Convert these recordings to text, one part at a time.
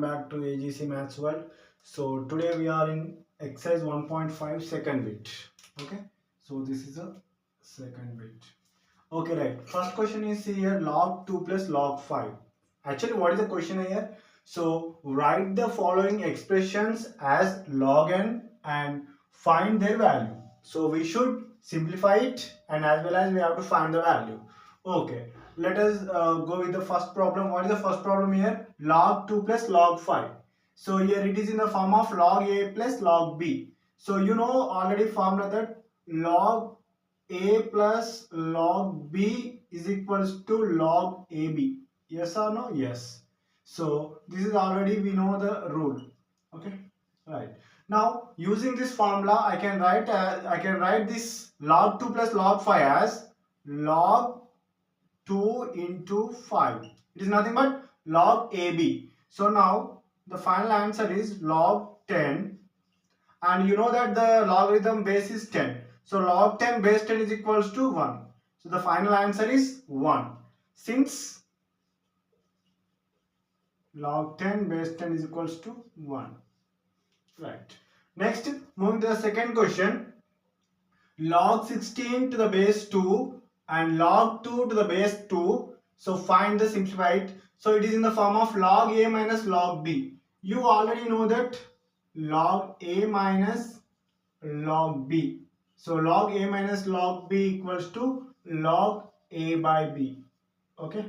back to AGC Maths World. So today we are in exercise 1.5 second bit. Okay, so this is a second bit. Okay, right. First question is here log 2 plus log 5. Actually, what is the question here? So write the following expressions as log n and find their value. So we should simplify it and as well as we have to find the value. Okay, let us go with the first problem. What is the first problem here? Log 2 plus log 5. So here it is in the form of log a plus log b. So you know already formula that log a plus log b is equals to log ab. Yes or no? Yes. So this is already we know the rule. Okay, right. Now using this formula I can write this log 2 plus log 5 as log 2 into 5. It is nothing but log AB. So now the final answer is log 10, and you know that the logarithm base is 10. So log 10 base 10 is equals to 1. So the final answer is 1. Since log 10 base 10 is equals to 1. Right. Next, moving to the second question. Log 16 to the base 2 and log 2 to the base 2. So find the simplified. So it is in the form of log a minus log b. You already know that log a minus log b. So log a minus log b equals to log a by b. Okay,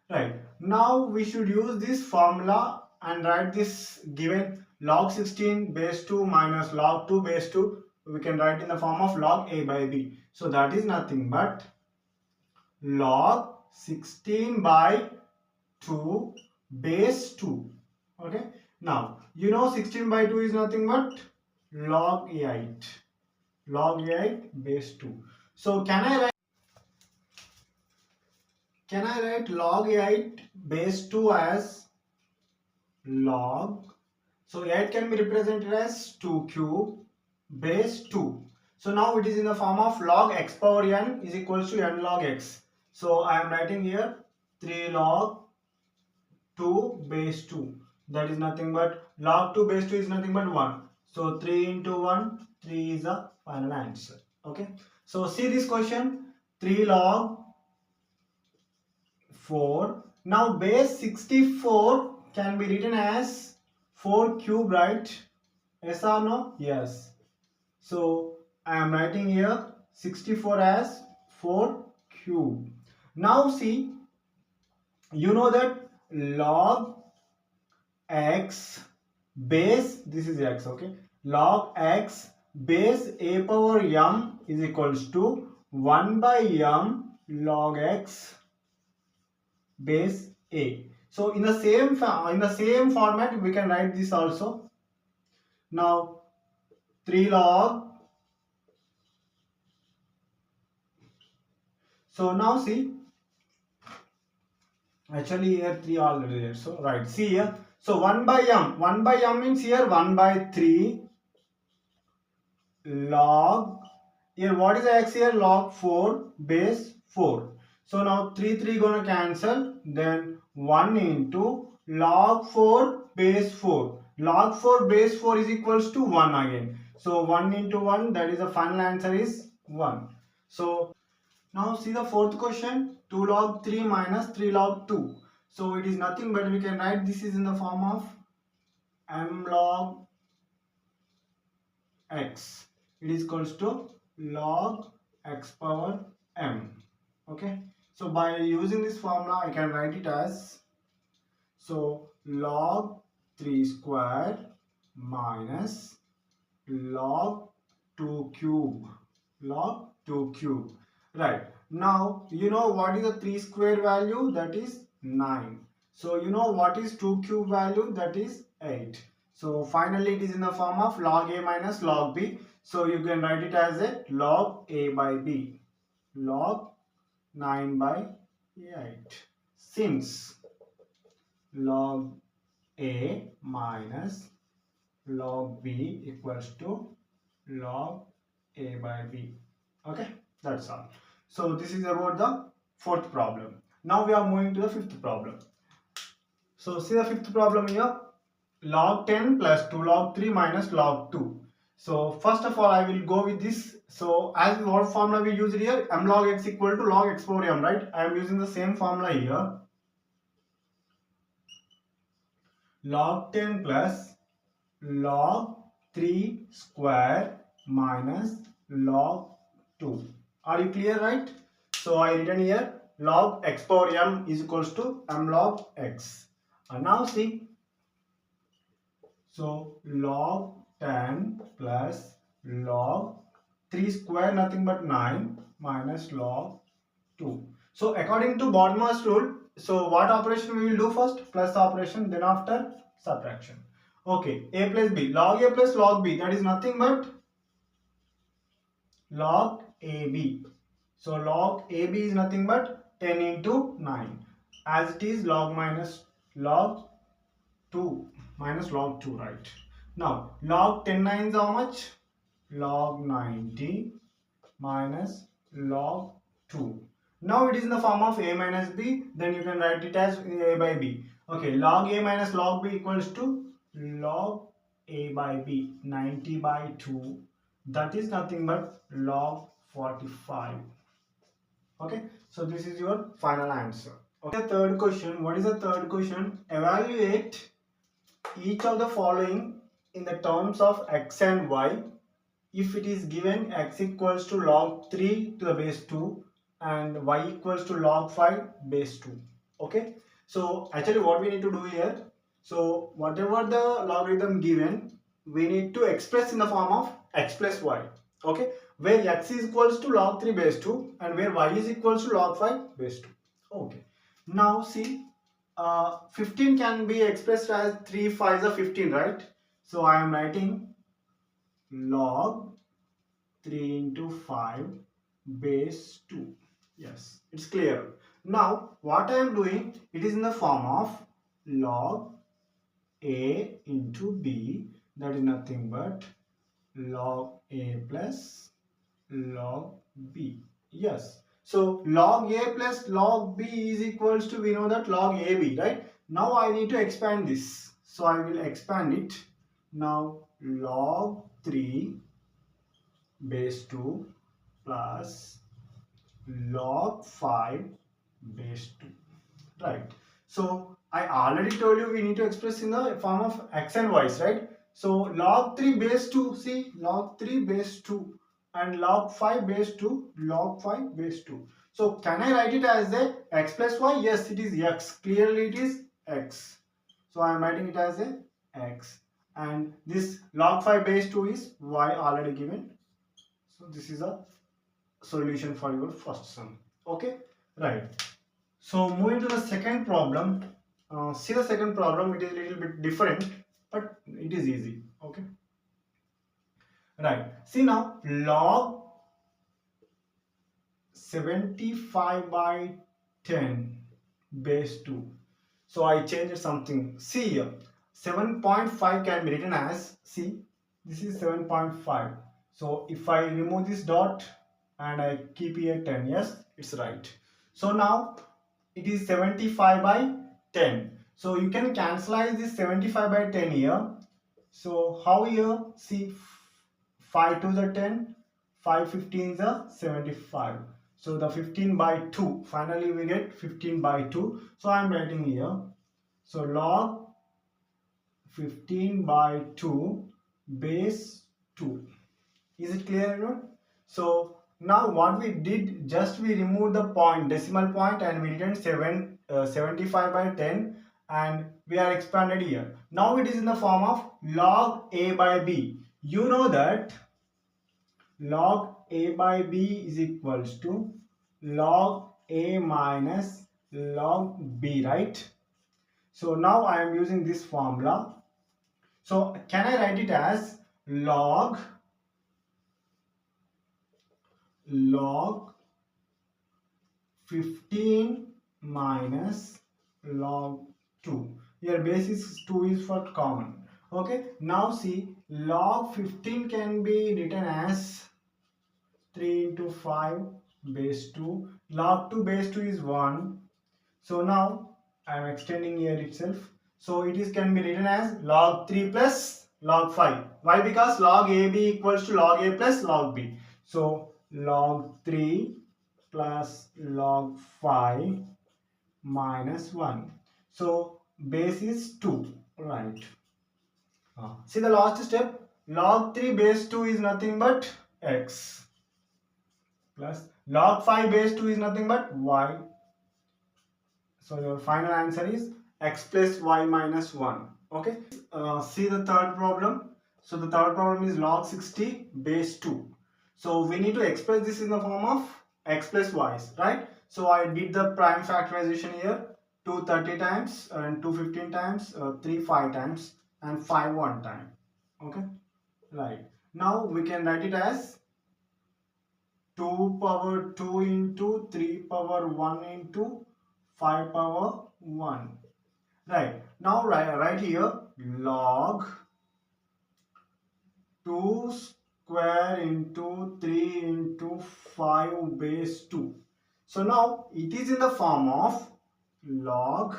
right. Now we should use this formula and write this given log 16 base 2 minus log 2 base 2. We can write in the form of log a by b. So that is nothing but log 16 by 2 base 2. Okay, now you know 16 by 2 is nothing but log 8. Log 8 base 2. So can I write log 8 base 2 as log, so 8 can be represented as 2 cube base 2. So now it is in the form of log x power n is equals to n log x. So I am writing here 3 log 2 base 2. That is nothing but log 2 base 2 is nothing but 1. So 3 into 1, 3 is the final answer. Okay. So see this question, 3 log 4. Now base 64 can be written as 4 cube, right? Yes or no? Yes. So I am writing here 64 as 4 cube. Now see, you know that log x base, this is x, okay, log x base a power m is equals to 1 by m log x base a. So in the same format we can write this also. Now 3 log, so now see, actually here 3 already there, so right, see here, so 1 by m means here 1 by 3 log, here what is the x here, log 4 base 4. So now 3 gonna cancel, then 1 into log 4 base 4. Log 4 base 4 is equals to 1 again. So 1 into 1, that is the final answer is 1. So now see the fourth question, 2 log 3 minus 3 log 2. So it is nothing but we can write this is in the form of m log x. It is equals to log x power m. Okay. So by using this formula I can write it as, so log 3 square minus log 2 cube. Log 2 cube. Right. Now you know what is the 3 square value, that is 9. So you know what is 2 cube value, that is 8. So finally it is in the form of log a minus log b. So you can write it as a log a by b. Log 9 by 8. Since log a minus log b equals to log a by b. Okay, that's all. So this is about the fourth problem. Now we are moving to the fifth problem. So see the fifth problem here. log 10 plus 2 log 3 minus log 2. So first of all I will go with this. So as what formula we use here, m log x equal to log x power m, right? I am using the same formula here. Log 10 plus log 3 square minus log 2. Are you clear, right? So I written here log x power m is equals to m log x. And now see, so log 10 plus log 3 square nothing but 9 minus log 2. So according to Bodmer's rule, so what operation we will do first? Plus operation, then after subtraction. Okay, a plus b, log a plus log b, that is nothing but log ab. So log ab is nothing but 10 into 9, as it is log minus log 2 minus log 2, right? Now log 10 nines how much? Log 90 minus log 2. Now it is in the form of a minus b, then you can write it as a by b. Okay, log a minus log b equals to log a by b, 90 by 2, that is nothing but log 45. Okay, so this is your final answer. Okay, the third question. What is the third question? Evaluate each of the following in the terms of x and y if it is given x equals to log 3 to the base 2 and y equals to log 5 base 2. Okay, so actually what we need to do here, so whatever the logarithm given, we need to express in the form of x plus y. Okay, where x is equals to log 3 base 2 and where y is equals to log 5 base 2. Okay, now see, 15 can be expressed as 3 5 is 15, right? So I am writing log 3 into 5 base 2. Yes, it's clear. Now what I am doing, it is in the form of log a into b, that is nothing but log a plus log b. Yes, so log a plus log b is equals to, we know that log ab, right? Now I need to expand this, so I will expand it. Now log 3 base 2 plus log 5 base 2, right? So I already told you we need to express in the form of x and y's, right? So log 3 base 2, see, log 3 base 2 and log 5 base 2, log 5 base 2. So can I write it as a x plus y? Yes, it is x, clearly it is x. So I am writing it as a x, and this log 5 base 2 is y already given. So this is a solution for your first sum. Okay, right. So moving to the second problem. See the second problem, it is a little bit different, but it is easy. Okay, right. See now, log 75 by 10 base 2. So I changed something. See here, 7.5 can be written as, see, this is 7.5. So if I remove this dot and I keep here 10, yes, it's right. So now it is 75 by 10. So you can cancelize this 75 by 10 here. So how here, see, 5 to the 10, 5 15 is a 75. So the 15 by 2, finally we get 15 by 2. So I am writing here, so log 15 by 2 base 2. Is it clear, everyone? So now what we did, just we removed the point, decimal point, and we written 75 by 10, and we are expanded here. Now it is in the form of log a by b. You know that log a by b is equals to log a minus log b, right? So now I am using this formula. So can I write it as log 15 minus log 2. Here basis 2 is for common. Okay, now see, log 15 can be written as 3 into 5 base 2. Log 2 base 2 is 1. So now I am extending here itself. So it is can be written as log 3 plus log 5. Why? Because log AB equals to log A plus log B. So log 3 plus log 5 minus 1. So base is 2, right? See the last step, log 3 base 2 is nothing but x plus log 5 base 2 is nothing but y. So your final answer is x plus y minus 1. Okay. See the third problem. So the third problem is log 60 base 2. So we need to express this in the form of x plus y, right? So I did the prime factorization here, 230 times and 215 times, 3 5 times and 5 1 time. Okay, right. Now we can write it as 2 power 2 into 3 power 1 into 5 power 1. Right. Now right here log 2 square into 3 into 5 base 2. So now it is in the form of log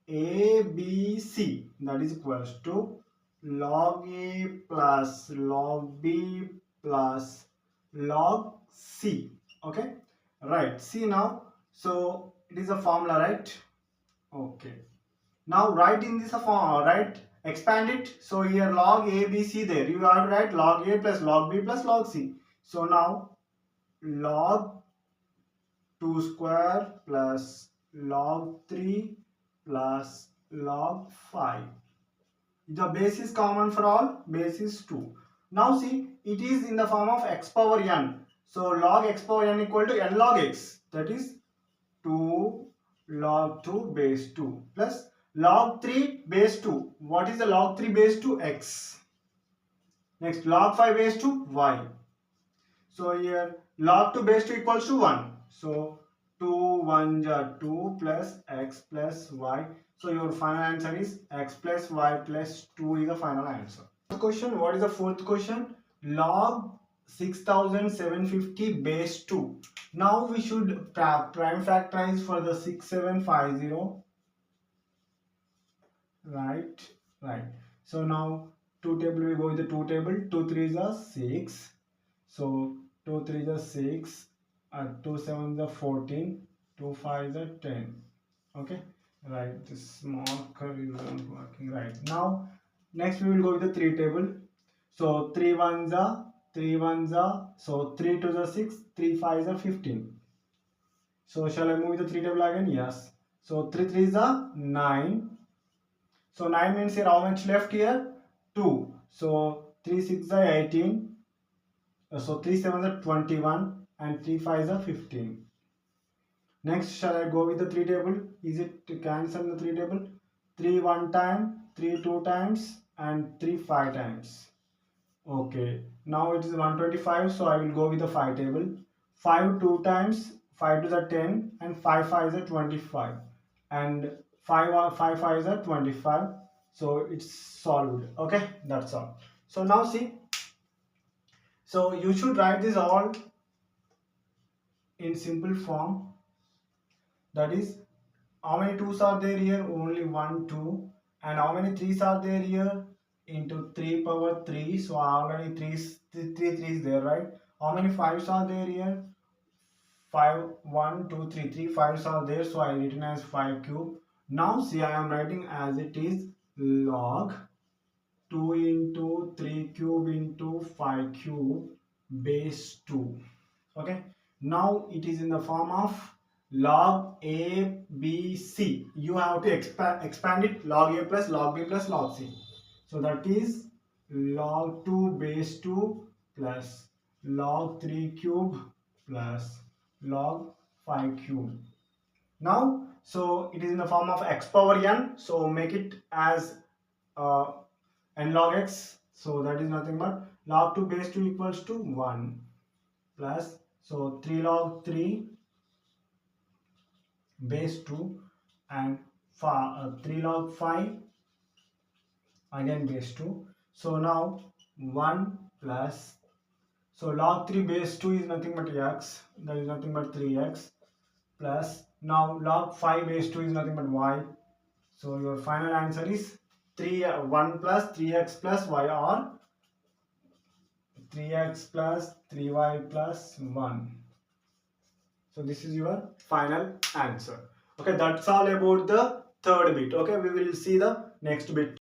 ABC, that is equals to log A plus log B plus log C. Okay, right. See now, so it is a formula, right? Okay. Now write in this form, right? Expand it. So here log A, B, C there. You have to write log A plus log B plus log C. So now log 2 square plus log 3 plus log 5. The base is common for all. Base is 2. Now see, it is in the form of x power n. So log x power n equal to n log x. That is 2 log 2 base 2 plus log 3 base 2. What is the log 3 base 2? X. Next log 5 base 2 y. So here log 2 base 2 equals to 1. So 2 1 are 2 plus x plus y. So your final answer is x plus y plus 2 is the final answer. Fourth question. What is the fourth question? Log 6750 base 2. Now we should prime factorize for the 6750. Right. So now 2 table, we go with the 2 table. 2 3s are 6. So 2 3s are 6. 2 7s are 14. 2 5s are 10. Okay. Right. This marker is not working. Right. Now next we will go with the 3 table. So 3 1s are 3 1s are, so 3 2s are 6. 3 5s are 15. So shall I move the 3 table again? Yes. So 3 3s are 9. So 9 means here how much left here? 2. So 3 6 are 18. So 3 7 are 21 and 3 5 are 15. Next, shall I go with the 3 table? Is it to cancel the 3 table? 3 1 time, 3 2 times and 3 5 times. Okay, now it is 125, so I will go with the 5 table. 5 2 times, 5 to the 10 and 5 5 is 25 and 5 5 is 25. So it's solved. Okay, that's all. So now see, so you should write this all in simple form. That is, how many 2's are there here? Only 1 2. And how many 3's are there here? Into 3 power 3. So already 3 3's there, right? How many 5's are there here? 5 1 2 3 3 5's are there, so I written as 5 cube. Now see, I am writing as it is log 2 into 3 cube into 5 cube base 2. Okay, now it is in the form of log A B C. You have to expand it, log A plus log B plus log C. So that is log 2 base 2 plus log 3 cube plus log 5 cube. Now, so it is in the form of x power n. So make it as n log x. So that is nothing but log 2 base 2 equals to 1 plus, so 3 log 3 base 2 and 3 log 5 again base 2. So now 1 plus, so log 3 base 2 is nothing but x, that is nothing but 3x plus, now log 5 base 2 is nothing but y, So your final answer is 1 plus 3x plus y, or 3x plus 3y plus 1. So this is your final answer. Okay, that's all about the third bit. Okay, we will see the next bit.